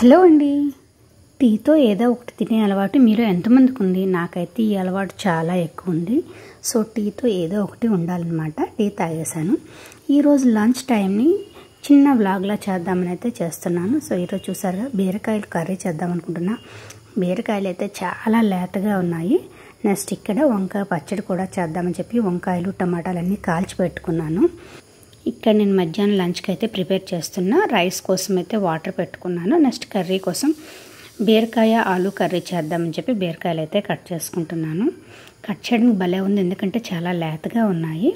Hello అండి. టీతో ఏదో ఒకటి తినే అలవాటు మీలో ఎంతమందికి ఉంది? నాకైతే ఈ అలవాటు చాలా ఎక్కువ ఉంది. సో టీతో ఏదో ఒకటి ఉండాలన్నమాట. టీ తాగేశాను. ఈరోజు లంచ్ టైంని చిన్న వ్లాగ్లా చేద్దామని అయితే చేస్తున్నాను. సో ఈరోజు చూసారుగా బీరకాయలు కర్రీ చేద్దాం అనుకుంటున్నా. బీరకాయలు అయితే చాలా లేతగా ఉన్నాయి. నెక్స్ట్ ఇక్కడ వంకాయ పచ్చడి కూడా చేద్దామని చెప్పి వంకాయలు టమాటాలు అన్నీ కాల్చి పెట్టుకున్నాను. ఇక్కడ నేను మధ్యాహ్నం లంచ్కి అయితే ప్రిపేర్ చేస్తున్నా. రైస్ కోసం అయితే వాటర్ పెట్టుకున్నాను. నెక్స్ట్ కర్రీ కోసం బీరకాయ ఆలు కర్రీ చేద్దామని చెప్పి బీరకాయలు అయితే కట్ చేసుకుంటున్నాను. కట్ చేయడానికి భలే ఉంది, ఎందుకంటే చాలా లేతగా ఉన్నాయి.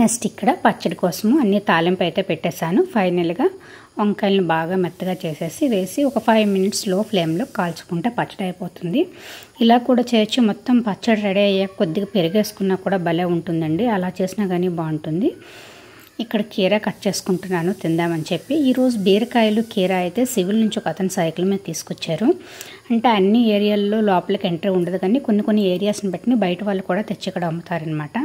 నెక్స్ట్ ఇక్కడ పచ్చడి కోసము అన్ని తాలింపు అయితే పెట్టేశాను. ఫైనల్గా వంకాయలను బాగా మెత్తగా చేసేసి వేసి ఒక 5 మినిట్స్ లో ఫ్లేమ్లో కాల్చుకుంటే పచ్చడి అయిపోతుంది. ఇలా కూడా చేయొచ్చు. మొత్తం పచ్చడి రెడీ అయ్యాక కొద్దిగా పెరిగేసుకున్నా కూడా భలే ఉంటుందండి. అలా చేసినా కానీ బాగుంటుంది. ఇక్కడ కీర కట్ చేసుకుంటున్నాను తిందామని చెప్పి. ఈరోజు బీరకాయలు కీర అయితే సివిల్ నుంచి ఒక అతను సైకిల్ మీద తీసుకొచ్చారు. అంటే అన్ని ఏరియాల్లో లోపలికి ఎంట్రీ ఉండదు, కానీ కొన్ని ఏరియాస్ని బట్టి బయట వాళ్ళు కూడా తెచ్చి ఇక్కడ అమ్ముతారనమాట.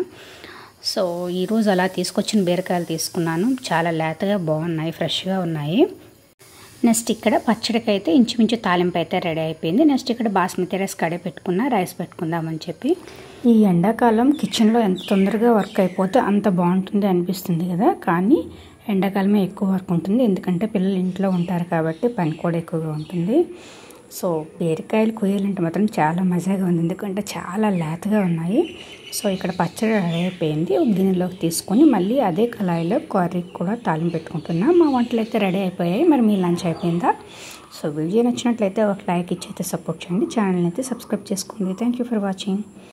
సో ఈరోజు అలా తీసుకొచ్చిన బీరకాయలు తీసుకున్నాను. చాలా లేతగా బాగున్నాయి, ఫ్రెష్గా ఉన్నాయి. నెక్స్ట్ ఇక్కడ పచ్చడికి అయితే ఇంచుమించు తాలింపు అయితే రెడీ అయిపోయింది. నెక్స్ట్ ఇక్కడ బాస్మతి రైస్ కడే పెట్టుకున్నా, రైస్ పెట్టుకుందామని చెప్పి. ఈ ఎండాకాలం కిచెన్లో ఎంత తొందరగా వర్క్ అయిపోతే అంత బాగుంటుంది అనిపిస్తుంది కదా, కానీ ఎండాకాలమే ఎక్కువ వర్క్ ఉంటుంది. ఎందుకంటే పిల్లలు ఇంట్లో ఉంటారు కాబట్టి పని కూడా ఎక్కువగా ఉంటుంది. సో బీరకాయలు కొయ్యాలంటే మాత్రం చాలా మజాగా ఉంది, ఎందుకంటే చాలా లేతగా ఉన్నాయి. సో ఇక్కడ పచ్చడి రెడీ అయిపోయింది. ఒక గిన్నెలోకి తీసుకొని మళ్ళీ అదే కళాయిలో కర్రీకి కూడా తాలింపు పెట్టుకుంటున్నా. మా వంటలు అయితే రెడీ అయిపోయాయి. మరి మీ లంచ్ అయిపోయిందా? సో వీడియో నచ్చినట్లయితే ఒక లైక్ ఇచ్చి అయితే సపోర్ట్ చేయండి. ఛానల్ని అయితే సబ్స్క్రైబ్ చేసుకోండి. Thank you for watching.